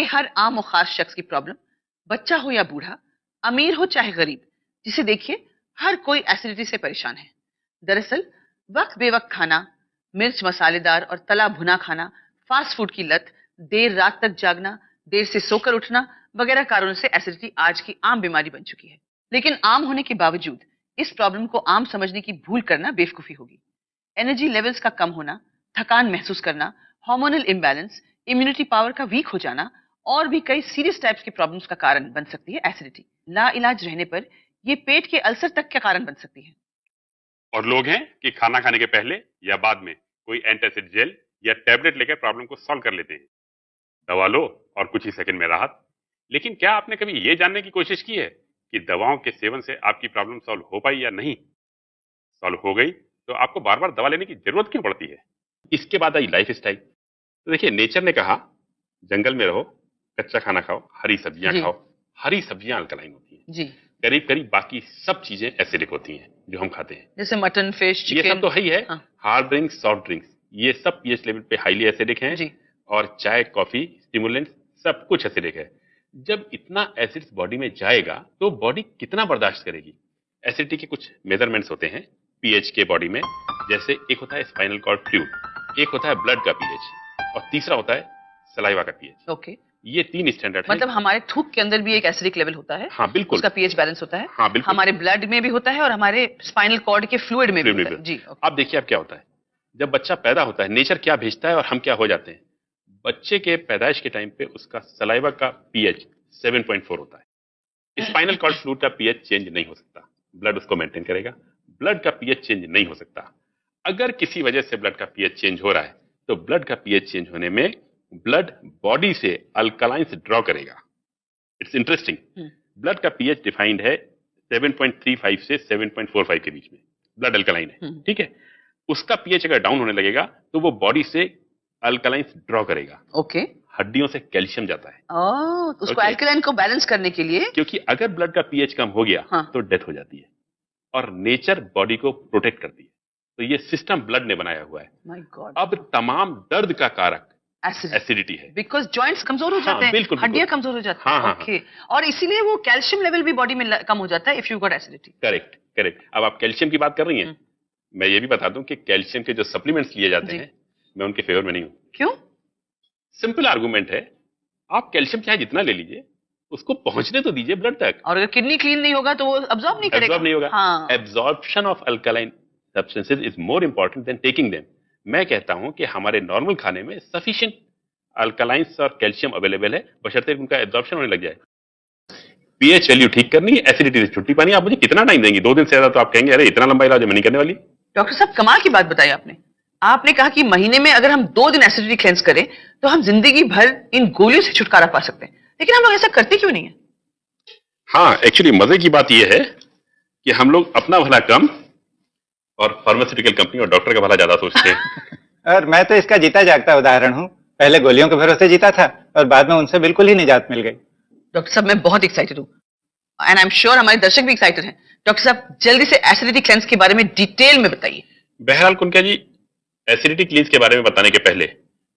के हर आम और खास शख्स की प्रॉब्लम, बच्चा हो या बूढ़ा, अमीर हो चाहे गरीब, जिसे देखिए हर कोई एसिडिटी से परेशान है। दरअसल वक्त बेवक्त खाना, मिर्च मसालेदार और तला भुना खाना, फास्ट फूड की लत, देर रात तक जागना, देर से सोकर उठना वगैरह कारणों से एसिडिटी आज की आम बीमारी बन चुकी है। लेकिन आम होने के बावजूद इस प्रॉब्लम को आम समझने की भूल करना बेवकूफी होगी। एनर्जी लेवल्स का कम होना, थकान महसूस करना, हार्मोनल इम्बैलेंस, इम्यूनिटी पावर का वीक हो जाना और भी कई सीरियस टाइप्स के प्रॉब्लम्स का कारण बन सकती है एसिडिटी। ला इलाज रहने पर ये पेट के अल्सर तक का कारण बन सकती है। और लोग हैं कि खाना खाने के पहले या बाद में कोई एंटासिड जेल या टैबलेट लेकर प्रॉब्लम को सॉल्व कर लेते हैं। दवा लो और कुछ ही सेकंड में राहत। लेकिन क्या आपने कभी ये जानने की कोशिश की है कि दवाओं के सेवन से आपकी प्रॉब्लम सॉल्व हो पाई या नहीं? सॉल्व हो गई तो आपको बार बार दवा लेने की जरूरत क्यों पड़ती है? इसके बाद आई लाइफ स्टाइल। तो देखिए, नेचर ने कहा जंगल में रहो, कच्चा खाना खाओ, हरी सब्जियां खाओ। हरी सब्जियां अल्कलाइन होती हैं जी। करीब करीब बाकी सब चीजें एसिडिक होती हैं जो हम खाते हैं, जैसे मटन, फिश, चिकन, ये सब तो है ही है। हार्ड ड्रिंक्स, सॉफ्ट ड्रिंक्स, ये सब पीएच लेवल पे हाईली एसिडिक हैं जी। और चाय, कॉफी, स्टिमुलेंट्स सब कुछ एसिडिक है। जब इतना एसिड्स बॉडी में जाएगा तो बॉडी कितना बर्दाश्त करेगी? एसिडिटी के कुछ मेजरमेंट्स होते हैं पीएच के बॉडी में। जैसे एक होता है स्पाइनल कॉर्ड फ्लूइड, एक होता है ब्लड का पीएच और तीसरा होता है सलाइवा का पीएच। ओके, ये 3 स्टैंडर्ड है। मतलब हमारे थूक के अंदर भी एक एसिडिक लेवल होता है। हाँ बिल्कुल, उसका पीएच बैलेंस होता है। हाँ बिल्कुल, हमारे ब्लड में भी होता है और हमारे स्पाइनल कॉर्ड के फ्लूइड में भी होता है जी। अब देखिए अब क्या होता है, जब बच्चा पैदा होता है नेचर क्या भेजता है और हम क्या हो जाते हैं। बच्चे के पैदाइश के टाइम पे उसका सलाइवा का पीएच 7.4 होता है। स्पाइनल कॉर्ड फ्लूइड का पीएच चेंज नहीं हो सकता, ब्लड उसको मेंटेन करेगा। ब्लड का पीएच चेंज नहीं हो सकता। अगर किसी वजह से ब्लड का पीएच चेंज हो रहा है तो ब्लड का पीएच चेंज होने में ब्लड बॉडी से अल्कलाइंस ड्रॉ करेगा। It's interesting. ब्लड का पीएच डिफाइंड है 7.35 से 7.45 के बीच में, ब्लड अल्कलाइन है, ठीक है। उसका पीएच अगर डाउन होने लगेगा तो वो बॉडी से अल्कलाइंस ड्रॉ करेगा। ओके, हड्डियों से कैल्शियम जाता है। तो उसको अल्कलाइन को बैलेंस करने के लिए, क्योंकि अगर ब्लड का पीएच कम हो गया तो डेथ हो जाती है और नेचर बॉडी को प्रोटेक्ट करती है। तो ये सिस्टम ब्लड ने बनाया हुआ है। My God. अब तमाम दर्द का कारक एसिडिटी है, बिकॉज जॉइंट्स कमजोर हो जाते हैं, हड्डियां कमजोर हो जाती हैं। ओके, और इसीलिए वो कैल्शियम लेवल भी बॉडी में कम हो जाता है if you got acidity. Correct correct. अब आप कैल्शियम की बात कर रही हैं, मैं ये भी बता दूं कि कैल्शियम के जो सप्लीमेंट्स लिए जाते हैं मैं उनके फेवर में नहीं हूं। क्यों? सिंपल आर्गुमेंट है, आप कैल्शियम चाहे जितना ले लीजिए, उसको पहुंचने तो दीजिए ब्लड तक। और अगर किडनी क्लीन नहीं होगा तो वो अब्सॉर्ब नहीं करेगा। अब्सॉर्ब नहीं होगा। Absorption of alkaline substances is more important than taking them. मैं कहता हूं कि हमारे नॉर्मल खाने में सफिशिएंट अल्कलाइंस और कैल्शियम अवेलेबल है, बशर्ते उनका एब्जॉर्प्शन होने लग जाए। पीएच वैल्यू ठीक करनी है, एसिडिटी से छुट्टी पानी। आप मुझे कितना टाइम देंगे? 2 दिन से ज्यादा तो आप कहेंगे अरे इतना लंबा इलाज मैं नहीं करने वाली। डॉक्टर साहब, कमाल की बात बताई आपने। आपने कहा कि महीने में अगर हम 2 दिन एसिडिटी क्लेंस करें तो हम जिंदगी भर इन गोलियों से छुटकारा पा सकते हैं, लेकिन हम लोग ऐसा करते क्यों नहीं है? हाँ, एक्चुअली मजे की बात यह है कि हम लोग अपना भला कम और फार्मास्यूटिकल कंपनी और डॉक्टर का भला ज्यादा सोचते हैं। और मैं तो इसका जीता जागता उदाहरण हूँ। पहले गोलियों के भरोसे जीता था और बाद में उनसे बिल्कुल ही निजात मिल गई। डॉक्टर साहब, मैं बहुत एक्साइटेड हूँ एंड आई एम श्योर हमारे दर्शक भी एक्साइटेड हैं। डॉक्टर साहब, जल्दी से एसिडिटी क्लेंस के बारे में डिटेल में बताइए। बहरहाल कुनका जी, एसिडिटी क्लींस के बारे में बताने के पहले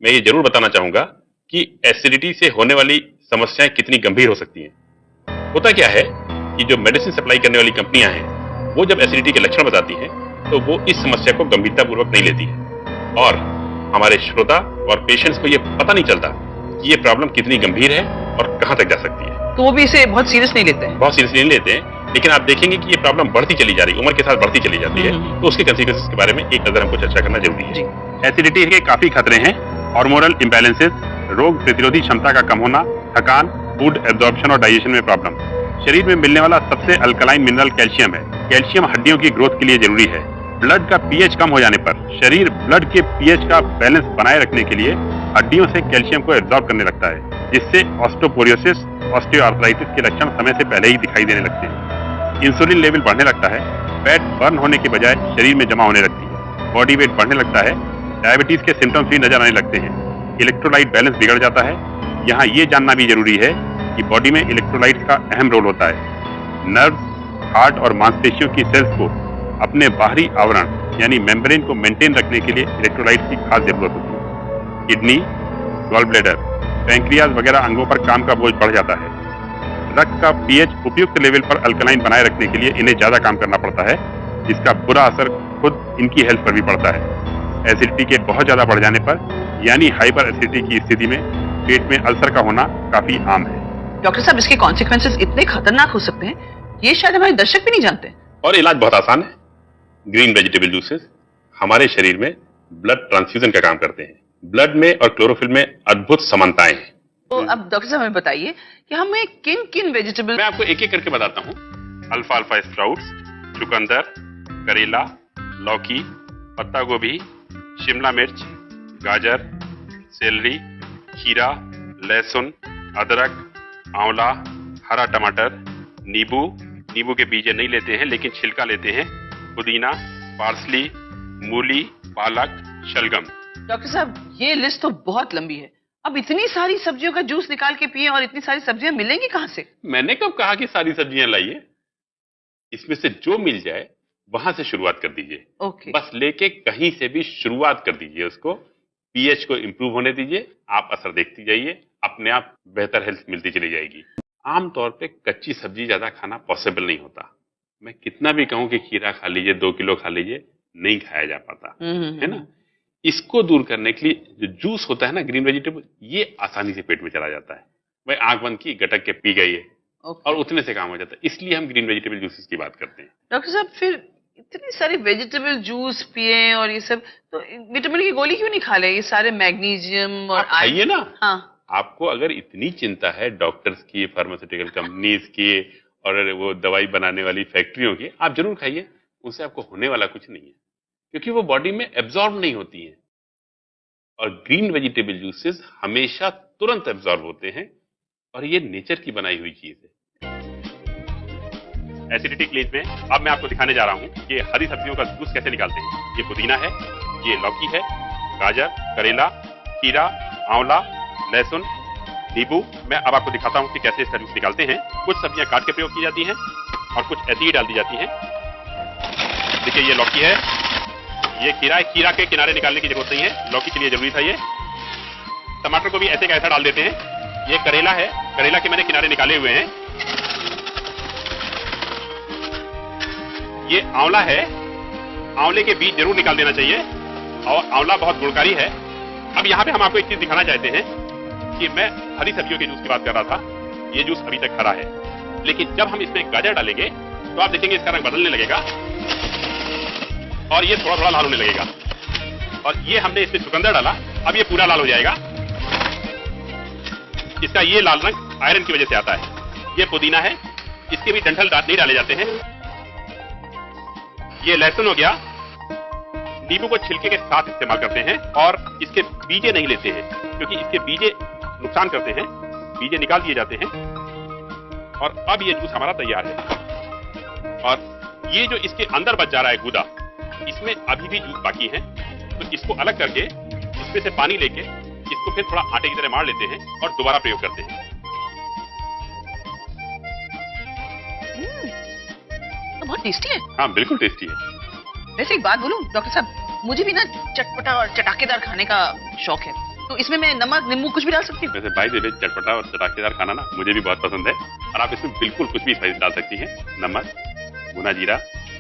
मैं ये जरूर बताना चाहूंगा कि एसिडिटी से होने वाली समस्याएं कितनी गंभीर हो सकती हैं। होता क्या है कि जो मेडिसिन सप्लाई करने वाली कंपनियां हैं वो जब एसिडिटी के लक्षण बताती हैं तो वो इस समस्या को गंभीरतापूर्वक नहीं लेती है और हमारे श्रोता और पेशेंट्स को ये पता नहीं चलता कि ये प्रॉब्लम कितनी गंभीर है और कहां तक जा सकती है। तो वो भी इसे बहुत सीरियस नहीं लेते हैं। बहुत सीरियसली नहीं लेते हैं, लेकिन आप देखेंगे कि ये प्रॉब्लम बढ़ती चली जा रही है, उम्र के साथ बढ़ती चली जाती है। तो उसके कंसिक्वेंसेस के बारे में एक नजर हमको चर्चा करना जरूरी है। एसिडिटी के काफी खतरे हैं। हार्मोनल इम्बैलेंसेस, रोग प्रतिरोधी क्षमता का कम होना, थकान, फूड एब्जॉर्प्शन और डाइजेशन में प्रॉब्लम। शरीर में मिलने वाला सबसे अल्कलाइन मिनरल कैल्शियम है। कैल्शियम हड्डियों की ग्रोथ के लिए जरूरी है। ब्लड का पीएच कम हो जाने पर शरीर ब्लड के पीएच का बैलेंस बनाए रखने के लिए हड्डियों से कैल्शियम को एब्जॉर्ब करने लगता है, जिससे ऑस्टियोपोरोसिस, ऑस्टियोआर्थराइटिस के लक्षण समय से पहले ही दिखाई देने लगते हैं। इंसुलिन लेवल बढ़ने लगता है, फैट बर्न होने के बजाय शरीर में जमा होने लगती है, बॉडी वेट बढ़ने लगता है, डायबिटीज के सिम्टम्स भी नजर आने लगते हैं, इलेक्ट्रोलाइट बैलेंस बिगड़ जाता है। यहाँ ये जानना भी जरूरी है कि बॉडी में इलेक्ट्रोलाइट्स का अहम रोल होता है। नर्व, हार्ट और मांसपेशियों की सेल्स को अपने बाहरी आवरण यानी मेम्ब्रेन को मेंटेन रखने के लिए इलेक्ट्रोलाइट्स की खास जरूरत होती है। किडनी, गॉल ब्लैडर, पैंक्रियाज वगैरह अंगों पर काम का बोझ बढ़ जाता है। रक्त का पीएच उपयुक्त लेवल पर अल्कलाइन बनाए रखने के लिए इन्हें ज्यादा काम करना पड़ता है, जिसका बुरा असर खुद इनकी हेल्थ पर भी पड़ता है। एसिडिटी के बहुत ज्यादा बढ़ जाने पर यानी हाइपर एसिडिटी की स्थिति में पेट में अल्सर का होना काफी आम है। डॉक्टर साहब, इसके कॉन्सिक्वेंसेस इतने खतरनाक हो सकते हैं, ये शायद हमारे दर्शक भी नहीं जानते। और इलाज बहुत आसान है। ग्रीन वेजिटेबल जूसेस हमारे शरीर में ब्लड ट्रांसफ्यूजन का काम करते हैं। ब्लड में और क्लोरोफिल में अद्भुत समानताएं हैं। तो अब डॉक्टर साहब हमें बताइए कि हमें किन किन वेजिटेबल। मैं आपको एक एक करके बताता हूँ। अल्फाल्फा स्प्राउट्स, चुकंदर, करेला, लौकी, पत्ता गोभी, शिमला मिर्च, गाजर, सेलरी, खीरा, लहसुन, अदरक, आंवला, हरा टमाटर, नींबू के बीज नहीं लेते हैं लेकिन छिलका लेते हैं, पुदीना, पार्सली, मूली, पालक, शलगम। डॉक्टर साहब, ये लिस्ट तो बहुत लंबी है। अब इतनी सारी सब्जियों का जूस निकाल के पिए और इतनी सारी सब्जियां मिलेंगी कहां से? मैंने कब कहा कि सारी सब्जियां लाइए? इसमें से जो मिल जाए वहां से शुरुआत कर दीजिए। ओके। बस लेके कहीं से भी शुरुआत कर दीजिए। उसको पीएच को इंप्रूव होने दीजिए। आप असर देखती जाइए, अपने आप बेहतर हेल्थ मिलती चली जाएगी। आमतौर पे कच्ची सब्जी ज्यादा खाना पॉसिबल नहीं होता। मैं कितना भी कहूं कि खीरा खा लीजिए, 2 किलो खा लीजिए, नहीं खाया जा पाता, है ना। इसको दूर करने के लिए जो जूस होता है ना, ग्रीन वेजिटेबल, ये आसानी से पेट में चला जाता है। भाई आंख बंद की, गटक के पी गई है और उतने से काम हो जाता है। इसलिए हम ग्रीन वेजिटेबल जूसेस की बात करते हैं। डॉक्टर साहब, फिर इतनी सारी वेजिटेबल जूस पिए और ये सब, तो विटामिन की गोली क्यों नहीं खा ले? ये सारे मैग्नीशियम और खाइए ना। हाँ। आपको अगर इतनी चिंता है डॉक्टर्स की, फार्मास्यूटिकल कंपनीज की और वो दवाई बनाने वाली फैक्ट्रियों की, आप जरूर खाइए। उससे आपको होने वाला कुछ नहीं है, क्योंकि वो बॉडी में एब्जॉर्ब नहीं होती है। और ग्रीन वेजिटेबल जूसेस हमेशा तुरंत एब्जॉर्ब होते हैं और ये नेचर की बनाई हुई चीज है। एसिडिटी क्लींज में अब मैं आपको दिखाने जा रहा हूं कि हरी सब्जियों का जूस कैसे निकालते हैं। ये पुदीना है, ये लौकी है, गाजर, करेला, खीरा, आंवला, लहसुन, नींबू। मैं अब आपको दिखाता हूं कि कैसे इसका जूस निकालते हैं। कुछ सब्जियां काट के प्रयोग की जाती हैं और कुछ ऐसी ही डाल दी जाती हैं। देखिए, ये लौकी है, ये खीरा है। खीरा के किनारे निकालने की जरूरत नहीं है, लौकी के लिए जरूरी था ये। टमाटर को भी ऐसे का ऐसा डाल देते हैं। ये करेला है, करेला के मैंने किनारे निकाले हुए हैं। ये आंवला है, आंवले के बीज जरूर निकाल देना चाहिए और आंवला बहुत गुणकारी है। अब यहाँ पे हम आपको एक चीज दिखाना चाहते हैं कि मैं हरी सब्जियों के जूस की बात कर रहा था। ये जूस अभी तक हरा है, लेकिन जब हम इसमें गाजर डालेंगे तो आप देखेंगे इसका रंग बदलने लगेगा और ये थोड़ा थोड़ा लाल होने लगेगा। और ये हमने इसमें चुकंदर डाला, अब ये पूरा लाल हो जाएगा। इसका ये लाल रंग आयरन की वजह से आता है। ये पुदीना है, इसके भी डंठल नहीं डाले जाते हैं। ये लहसुन हो गया, नींबू को छिलके के साथ इस्तेमाल करते हैं और इसके बीजे नहीं लेते हैं, क्योंकि इसके बीजे नुकसान करते हैं। बीजे निकाल दिए जाते हैं और अब ये जूस हमारा तैयार है। और ये जो इसके अंदर बच जा रहा है गूदा, इसमें अभी भी जूस बाकी है, तो इसको अलग करके इसमें से पानी लेके इसको फिर थोड़ा आटे की तरह मार लेते हैं और दोबारा प्रयोग करते हैं। तो बहुत टेस्टी है। हाँ, बिल्कुल टेस्टी है। वैसे एक बात बोलूं डॉक्टर साहब, मुझे भी ना चटपटा और चटाकेदार खाने का शौक है, तो इसमें मैं नमक, नींबू कुछ भी डाल सकती हूँ? वैसे बाय द वे, चटपटा और चटाकेदार खाना ना मुझे भी बहुत पसंद है और आप इसमें बिल्कुल कुछ भी डाल सकती हैं। नमक, भुना जीरा,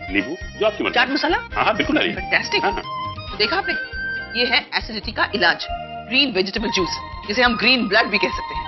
नींबू, जो आपकी मर्जी। चाट मसाला? हाँ, बिल्कुल डालिए। फैंटास्टिक। हाँ। देखा आपने, ये है एसिडिटी का इलाज, ग्रीन वेजिटेबल जूस, जिसे हम ग्रीन ब्लड भी कह सकते हैं।